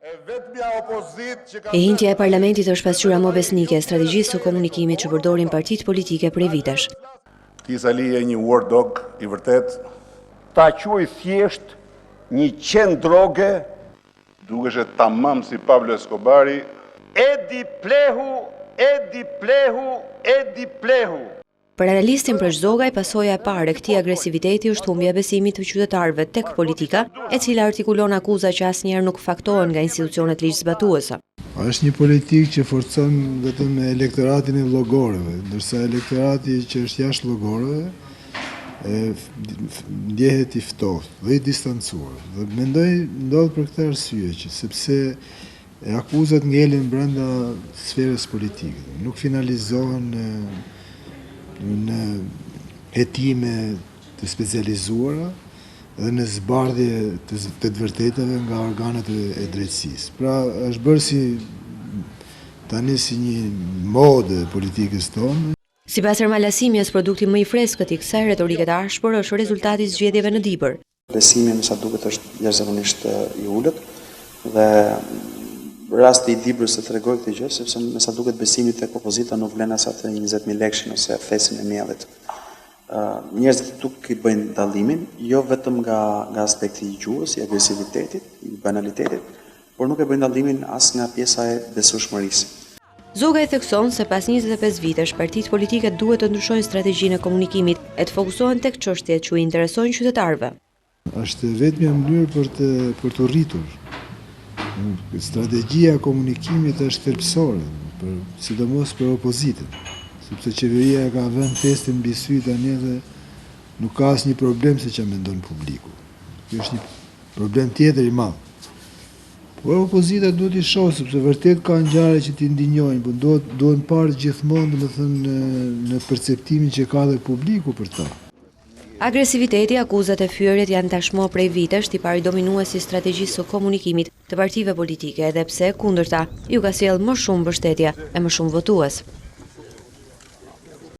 E hintja e parlamentit është pasqyra më besnike e strategjisë së komunikimit që përdorin partitë politike prej vitesh. Ti Sali je një war dog i vërtet. Ta quaj thjesht një qend droge. Dukesh e tamam si Pablo Escobari. Edi plehu, edi plehu, edi plehu. Për analistin Presh Zogaj, pasoja e parë e këtij agresiviteti është humbja e besimit të qytetarëve tek politika, e cila artikulon akuza që asnjëherë nuk faktohen nga institucionet ligjzbatuese. Është një politikë që forcon vetëm elektoratin e llogorëve, ndërsa elektorati që është jashtë llogorëve ndjehet i ftohtë dhe i distancuar. Dhe mendoj ndodh për këtë arsye që sepse akuzat ngelen brenda sferës politike, nuk finalizohen në hetime të specializuara dhe në zbardhje të të vërtetave nga organet e drejtësisë. Pra është bërë si një modë politikës tonë. Sipas Ermal Asimjes, produkti më i freskët i kësaj retorike të ashpër është rezultati i zgjedhjeve në Dibër. Besimi me sa duket është jashtëzakonisht i ulët dhe rasti i Dibrës të tregoj këtë gjë, sepse me sa duket besimi tek opozita nuk vlen as atë 20.000 lekëshin ose thesin e miellit. Njerëzit tuk i bëjnë dallimin, jo vetëm nga aspekti i gjuhës, i agresivitetit, i banalitetit, por nuk e bëjnë dallimin as nga pjesa e besueshmërisë. Zogaj thekson se pas 25 vitesh, partitë politike duhet të ndryshojnë strategjinë e komunikimit e të fokusohen tek çështjet që i interesojnë qytetarëve. Është vetmja mënyrë për të rritur. Strategjia e komunikimit është thelbësore, sidomos për opozitën, sepse qeveria ka vënë testin mbi sy tani dhe nuk ka asnjë problem se çfarë mendon publiku. Ky është një problem tjetër i madh. Por opozita duhet i shohë, sepse vërtet ka ngjarje që t'i ndinjojnë, por duhen parë gjithmonë, domethënë, në perceptimin që ka dhe publiku për ta. Agresiviteti, akuzat e fyerjet janë tashmë prej vitesh tipari dominues i strategjisë së komunikimit të partive politike, edhe pse kundërta ju ka sjellë më shumë mbështetje e më shumë votues.